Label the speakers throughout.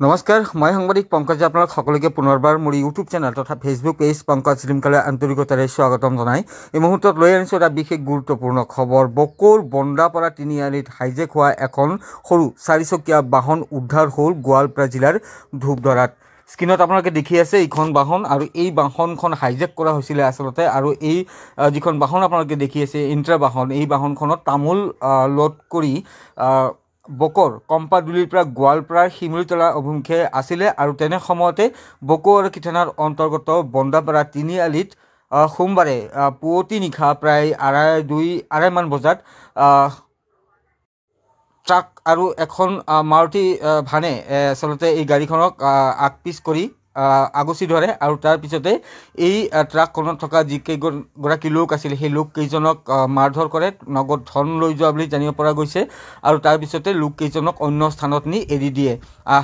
Speaker 1: নমস্কাৰ, মই সাংবাদিক পংকজে আপোনাক সকলোকে পুনৰবাৰ মোৰ ইউটিউব চেনেল তথা ফেচবুক পেজ পংকজ শ্ৰীমকালে আন্তৰিকতাৰে স্বাগতম জনাই এই মুহূৰ্তত লৈ আনিছোঁ এটা বিশেষ গুৰুত্বপূৰ্ণ খবৰ। বকৌৰ বন্দাপাৰা তিনিআলিত হাইজেক হোৱা এখন সৰু চাৰিচকীয়া বাহন উদ্ধাৰ হ'ল গোৱালপাৰা জিলাৰ ধূপধৰাত। স্ক্ৰীনত আপোনালোকে দেখি আছে এইখন বাহন, আৰু এই বাহনখন হাইজেক কৰা হৈছিলে আচলতে। আৰু এই যিখন বাহন আপোনালোকে দেখি আছে ইণ্ট্ৰা বাহন, এই বাহনখনত তামোল লোড কৰি বকৰ কম্পাদুলিৰ পৰা গোৱালপাৰাৰ শিমুলতলা অভিমুখে আছিলে। আৰু তেনে সময়তে বকৌ আৰক্ষী থানাৰ অন্তৰ্গত বন্দাপাৰা তিনিআলিত সোমবাৰে পুৱতি নিশা প্ৰায় আঢ়ৈমান বজাত ট্ৰাক আৰু এখন মাৰুতি ভানে আচলতে এই গাড়ীখনক আগপিছ কৰি আগুচি ধৰে। আৰু তাৰপিছতে এই ট্ৰাকখনত থকা যিকেইগৰাকী লোক আছিল সেই লোককেইজনক মাৰধৰ কৰে, নগদ ধন লৈ যোৱা বুলি জানিব পৰা গৈছে। আৰু তাৰপিছতে লোককেইজনক অন্য স্থানত নি এৰি দিয়ে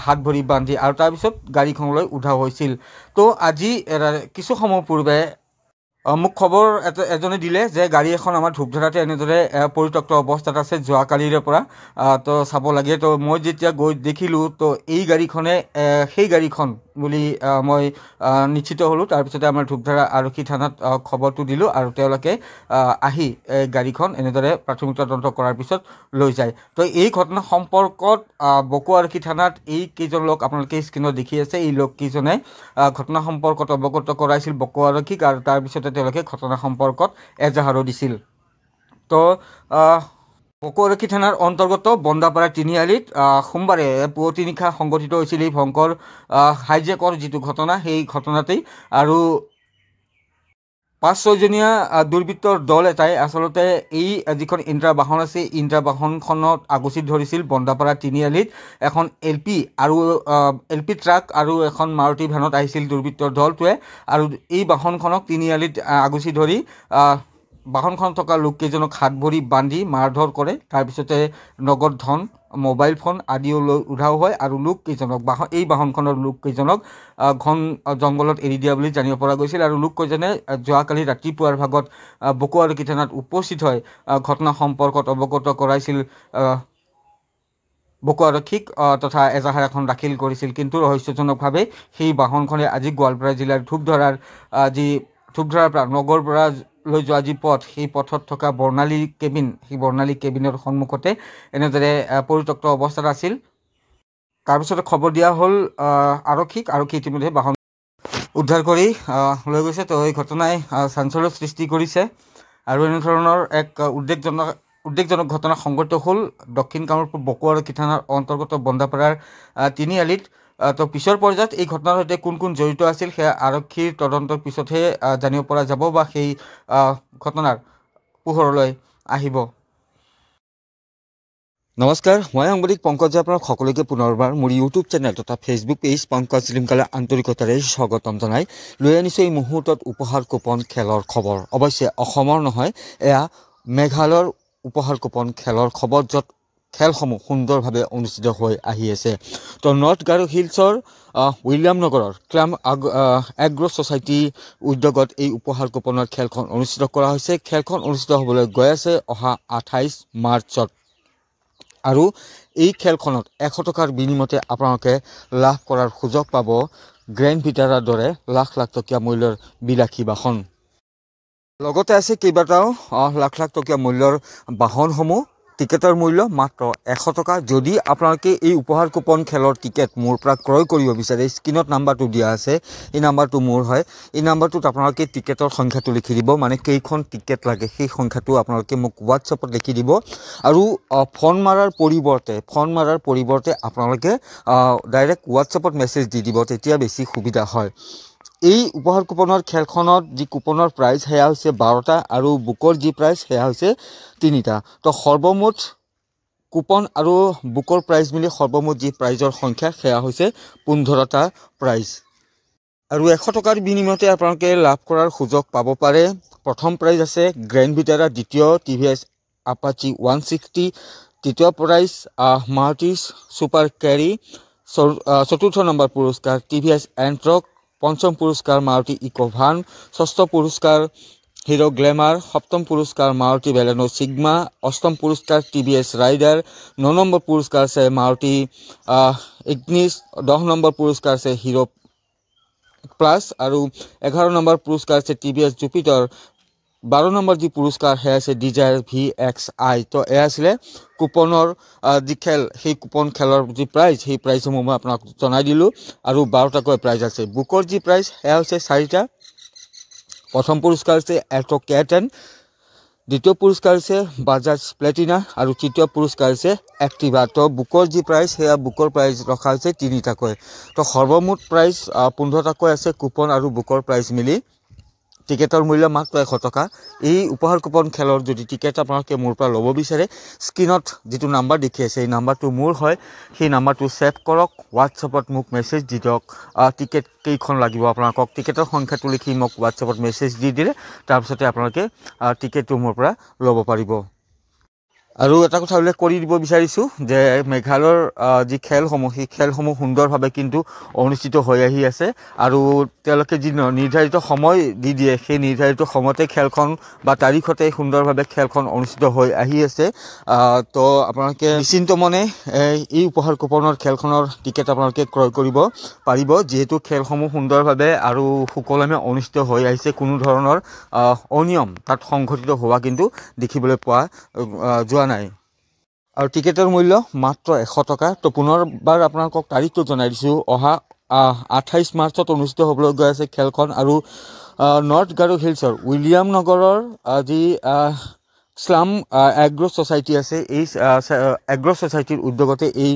Speaker 1: হাত ভৰি বান্ধি, আৰু তাৰপিছত গাড়ীখনলৈ উঠাও হৈছিল। তো আজি কিছু সময় পূৰ্বে মোক খবৰ এজনে দিলে যে গাড়ী এখন আমাৰ ধূপধৰাতে এনেদৰে পৰিত্যক্ত অৱস্থাত আছে যোৱাকালিৰে পৰা, তো চাব লাগে। তো মই যেতিয়া গৈ দেখিলোঁ তো এই গাড়ীখনে সেই গাড়ীখন বুলি মই নিশ্চিত হ'লোঁ। তাৰপিছতে আমাৰ ধূপধৰা আৰক্ষী থানাত খবৰটো দিলোঁ, আৰু তেওঁলোকে আহি গাড়ীখন এনেদৰে প্ৰাথমিক তদন্ত কৰাৰ পিছত লৈ যায়। তো এই ঘটনা সম্পৰ্কত বকৌ আৰক্ষী থানাত এই কেইজন লোক আপোনালোকে স্ক্ৰীণত দেখি আছে, এই লোককেইজনে ঘটনা সম্পৰ্কত অৱগত কৰাইছিল বকৌ আৰক্ষীক, আৰু তাৰপিছতে তেওঁলোকে ঘটনা সম্পৰ্কত এজাহাৰো দিছিল। তো বকৌ আৰক্ষী থানাৰ অন্তৰ্গত বন্দাপাৰা তিনিআলিত সোমবাৰে পুৱতি নিশা সংঘটিত হৈছিল এই ভয়ংকৰ হাইজেকৰ যিটো ঘটনা, সেই ঘটনাতেই। আৰু 5-6জনীয়া দুৰ্বৃত্তৰ দল এটাই আচলতে এই যিখন ইণ্ট্ৰা বাহন আছে ইণ্ট্ৰা বাহনখনত আগুচি ধৰিছিল বন্দাপাৰা তিনিআলিত। এখন এল পি ট্ৰাক আৰু এখন মাৰুতি ভেনত আহিছিল দুৰ্বৃত্তৰ দলটোৱে, আৰু এই বাহনখনক তিনিআলিত আগুচি ধৰি বাহনখনত থকা লোককেইজনক হাত ভৰি বান্ধি মাৰধৰ কৰে। তাৰপিছতে নগদ ধন, মোবাইল ফোন আদিও লৈ উধাও হয়, আৰু লোককেইজনক এই বাহনখনৰ লোককেইজনক ঘন জংঘলত এৰি দিয়া বুলি জানিব পৰা গৈছিল। আৰু লোককেইজনে যোৱাকালি ৰাতিপুৱাৰ ভাগত বকৌ আৰক্ষী থানাত উপস্থিত হৈ ঘটনা সম্পৰ্কত অৱগত কৰাইছিল বকৌ আৰক্ষীক, তথা এজাহাৰ এখন দাখিল কৰিছিল। কিন্তু ৰহস্যজনকভাৱে সেই বাহনখনে আজি গোৱালপাৰা জিলাৰ ধূপধৰাৰ পৰা নগৰৰ পৰা লৈ যোৱা যি পথ, সেই পথত থকা বৰ্ণালী কেবিন, সেই বৰ্ণালী কেবিনৰ সন্মুখতে এনেদৰে পৰিত্যক্ত অৱস্থাত আছিল। তাৰপিছতে খবৰ দিয়া হ'ল আৰক্ষীক। আৰক্ষী ইতিমধ্যে বাহন উদ্ধাৰ কৰি লৈ গৈছে। তো এই ঘটনাই চাঞ্চল্যৰ সৃষ্টি কৰিছে, আৰু এনেধৰণৰ এক উদ্বেগজনক ঘটনা সংঘটিত হ'ল দক্ষিণ কামৰূপ বকৌ আৰক্ষী থানাৰ অন্তৰ্গত বন্দাপাৰাৰ তিনিআলিত। তো পিছৰ পৰ্যায়ত এই ঘটনাৰ সৈতে কোন কোন জড়িত আছিল সেয়া আৰক্ষীৰ তদন্তৰ পিছতহে জানিব পৰা যাব, বা সেই ঘটনাৰ পোহৰলৈ আহিব। নমস্কাৰ, মই সাংবাদিক পংকজে আপোনাক সকলোকে পুনৰবাৰ মোৰ ইউটিউব চেনেল তথা ফেচবুক পেজ পংকজ শ্ৰীমকালে আন্তৰিকতাৰে স্বাগতম জনাই লৈ আনিছোঁ এই মুহূৰ্তত উপহাৰ কুপন খেলৰ খবৰ। অৱশ্যে অসমৰ নহয়, এয়া মেঘালয়ৰ উপহাৰ কুপন খেলৰ খবৰ, য'ত খেলসমূহ সুন্দৰভাৱে অনুষ্ঠিত হৈ আহি আছে। তো নৰ্থ গাৰো হিলছৰ উইলিয়াম নগৰৰ ক্লাম এগ্ৰ ছ'চাইটি উদ্যোগত এই উপহাৰ কুপনৰ খেলখন অনুষ্ঠিত কৰা হৈছে। খেলখন অনুষ্ঠিত হ'বলৈ গৈ আছে অহা 28 মাৰ্চত, আৰু এই খেলখনত 100 টকাৰ বিনিময়তে আপোনালোকে লাভ কৰাৰ সুযোগ পাব গ্ৰেণ্ড ভিটাৰাৰ দৰে লাখ লাখ টকীয়া মূল্যৰ বিলাসী বাহন। লগতে আছে কেইবাটাও লাখ লাখ টকীয়া মূল্যৰ বাহনসমূহ। টিকেটৰ মূল্য মাত্ৰ 100 টকা। যদি আপোনালোকে এই উপহাৰ কুপন খেলৰ টিকেট মোৰ পৰা ক্ৰয় কৰিব বিচাৰে, স্ক্ৰীণত নাম্বাৰটো দিয়া আছে, এই নাম্বাৰটো মোৰ হয়। এই নাম্বাৰটোত আপোনালোকে টিকেটৰ সংখ্যাটো লিখি দিব, মানে কেইখন টিকেট লাগে সেই সংখ্যাটো আপোনালোকে মোক হোৱাটছএপত লিখি দিব। আৰু ফোন মাৰাৰ পৰিৱৰ্তে আপোনালোকে ডাইৰেক্ট হোৱাটছএপত মেছেজ দি দিব, তেতিয়া বেছি সুবিধা হয়। এই উপহাৰ কুপনৰ খেলখনত যি কুপনৰ প্ৰাইজ সেয়া হৈছে 12টা, আৰু বুকৰ যি প্ৰাইজ সেয়া হৈছে 3টা। তো সৰ্বমুঠ কুপন আৰু বুকৰ প্ৰাইজ মিলি সৰ্বমুঠ যি প্ৰাইজৰ সংখ্যা সেয়া হৈছে 15টা প্ৰাইজ। আৰু 100 টকাৰ বিনিময়তে আপোনালোকে লাভ কৰাৰ সুযোগ পাব পাৰে। প্ৰথম প্ৰাইজ আছে গ্ৰেণ্ড ভিটাৰা, দ্বিতীয় TVS আপাচি 160, তৃতীয় প্ৰাইজ মাৰুতি ছুপাৰ কেৰী, চতুৰ্থ নম্বৰ পুৰস্কাৰ TVS এণ্ট্ৰক, পঞ্চম পুৰস্কাৰ মাৰুতি ইকো ভান, ষষ্ঠ পুৰস্কাৰ হিৰো গ্লেমাৰ, সপ্তম পুৰস্কাৰ মাৰুতি বেলেনো সিগমা, অষ্টম পুৰস্কাৰ TVS ৰাইডাৰ, 9 নম্বৰ পুৰস্কাৰ আছে মাৰুতি ইগনিছ, 10 নম্বৰ পুৰস্কাৰ আছে হিৰো প্লাছ আৰু 11 নম্বৰ পুৰস্কাৰ আছে TVS জুপিটাৰ, 12 নম্বৰ যি পুৰস্কাৰ হে আছে ডিজায়াৰ VXI। তো এয়া আছিলে কুপনৰ যি খেল, সেই কুপন খেলৰ যি প্ৰাইজ, সেই প্ৰাইজসমূহ মই আপোনাক জনাই দিলোঁ। আৰু 12টাকৈ প্ৰাইজ আছে। বুকৰ যি প্ৰাইজ সেয়া হৈছে 4টা। প্ৰথম পুৰস্কাৰ আছে এল্টো K10, দ্বিতীয় পুৰস্কাৰ আছে বাজাজ প্লেটিনা আৰু তৃতীয় পুৰস্কাৰ আছে এক্টিভা। তো বুকৰ যি প্ৰাইজ সেয়া বুকৰ প্ৰাইজ ৰখা হৈছে 3টাকৈ। তো সৰ্বমুঠ প্ৰাইজ 15টাকৈ আছে কুপন আৰু বুকৰ প্ৰাইজ মিলি। টিকেটৰ মূল্য মাত্ৰ 100 টকা। এই উপহাৰ কুপন খেলৰ যদি টিকেট আপোনালোকে মোৰ পৰা ল'ব বিচাৰে, স্ক্ৰীনত যিটো নাম্বাৰ দেখি আছে এই নাম্বাৰটো মোৰ হয়। সেই নাম্বাৰটো ছেভ কৰক, হোৱাটছএপত মোক মেছেজ দি দিয়ক টিকেট কেইখন লাগিব আপোনালোকক। টিকেটৰ সংখ্যাটো লিখি মোক হোৱাটছএপত মেছেজ দি দিলে তাৰপিছতে আপোনালোকে টিকেটটো মোৰ পৰা ল'ব পাৰিব। আৰু এটা কথা উল্লেখ কৰি দিব বিচাৰিছোঁ যে মেঘালয়ৰ যি খেলসমূহ, সেই খেলসমূহ সুন্দৰভাৱে কিন্তু অনুষ্ঠিত হৈ আহি আছে। আৰু তেওঁলোকে যি নিৰ্ধাৰিত সময় দি দিয়ে, সেই নিৰ্ধাৰিত সময়তে খেলখন বা তাৰিখতে সুন্দৰভাৱে খেলখন অনুষ্ঠিত হৈ আহি আছে। তো আপোনালোকে নিশ্চিন্ত মনে এই উপহাৰ কুপনৰ খেলখনৰ টিকেট আপোনালোকে ক্ৰয় কৰিব পাৰিব, যিহেতু খেলসমূহ সুন্দৰভাৱে আৰু সুকলমে অনুষ্ঠিত হৈ আহিছে। কোনো ধৰণৰ অনিয়ম তাত সংঘটিত হোৱা কিন্তু দেখিবলৈ পোৱা যোৱা নাই। আৰু টিকেটৰ মূল্য মাত্ৰ 100 টকা। তো পুনৰবাৰ আপোনালোকক তাৰিখটো জনাই দিছোঁ, অহা 28 মাৰ্চত অনুষ্ঠিত হ'বলৈ গৈ আছে খেলখন। আৰু নৰ্থ গাৰো হিলছৰ উইলিয়াম নগৰৰ যি স্লাম এগ্ৰ' ছ'চাইটি আছে, এই এগ্ৰ' ছ'চাইটিৰ উদ্যোগতে এই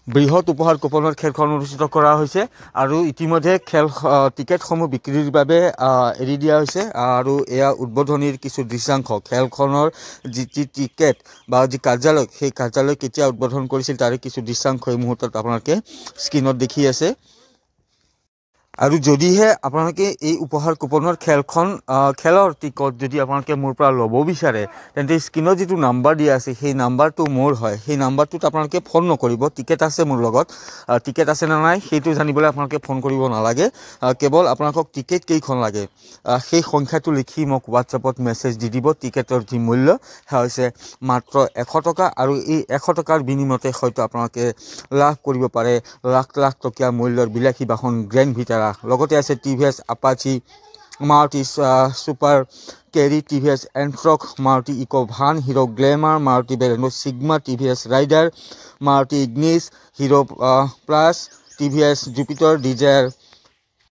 Speaker 1: বৃহৎ উপহাৰ কুপনৰ খেলখন অনুষ্ঠিত কৰা হৈছে। আৰু ইতিমধ্যে টিকেটসমূহ বিক্ৰীৰ বাবে এৰি দিয়া হৈছে। আৰু এয়া উদ্বোধনীৰ কিছু দৃশ্যাংশ, খেলখনৰ যি টিকেট বা যি কাৰ্যালয়, সেই কাৰ্যালয় কেতিয়া উদ্বোধন কৰিছিল তাৰে কিছু দৃশ্যাংশ এই মুহূৰ্তত আপোনালোকে স্ক্ৰীনত দেখি আছে। আৰু যদিহে আপোনালোকে এই উপহাৰ কুপনৰ খেলৰ টিকট যদি আপোনালোকে মোৰ পৰা ল'ব বিচাৰে, তেন্তে স্ক্ৰীনত যিটো নাম্বাৰ দিয়া আছে সেই নাম্বাৰটো মোৰ হয়। সেই নাম্বাৰটোত আপোনালোকে ফোন নকৰিব। টিকেট আছে মোৰ লগত, টিকেট আছে নে নাই সেইটো জানিবলৈ আপোনালোকে ফোন কৰিব নালাগে। কেৱল আপোনালোকক টিকেট কেইখন লাগে সেই সংখ্যাটো লিখি মোক হোৱাটছএপত মেছেজ দি দিব। টিকেটৰ যি মূল্য সেয়া হৈছে মাত্ৰ 100 টকা। আৰু এই 100 টকাৰ বিনিময়তে হয়তো আপোনালোকে লাভ কৰিব পাৰে লাখ লাখ টকীয়া মূল্যৰ বিলাসী বাহন গ্ৰেণ্ড ভিটাৰা। লগতে আছে TVS Apache, Maruti super carry, TVS Ntorq, Maruti Eeco van, Hero Glamour, Maruti Baleno Sigma, TVS Raider, Maruti Ignis, Hero plus, TVS Jupiter, Dzire